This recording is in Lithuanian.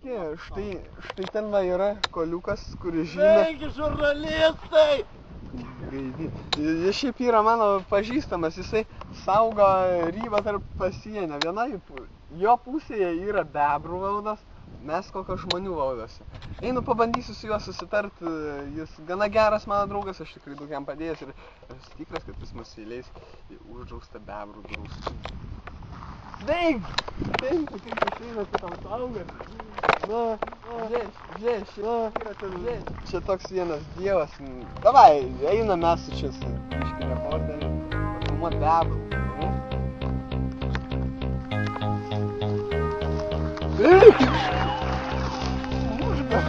Štai ten va yra koliukas, kuris žino. Sveiki, žurnalistai! Jis šiaip yra mano pažįstamas, jisai saugo ribą tarp pasienio. Vienoje jo pusėje yra bebrų valdos, mes kokio žmonių valdose. Einu pabandysiu su juo susitart, jis gana geras mano draugas, aš tikrai daug jam padėjęs ir esu tikras, kad jis mus įleis į uždraustą bebrų draustinį. Sveik! Sveik, kaip išeina, tu tam saugas. Čia toks vienas dievas. Davai, eina mes su čia su reporteriu, filmuot bebrų. Mužga!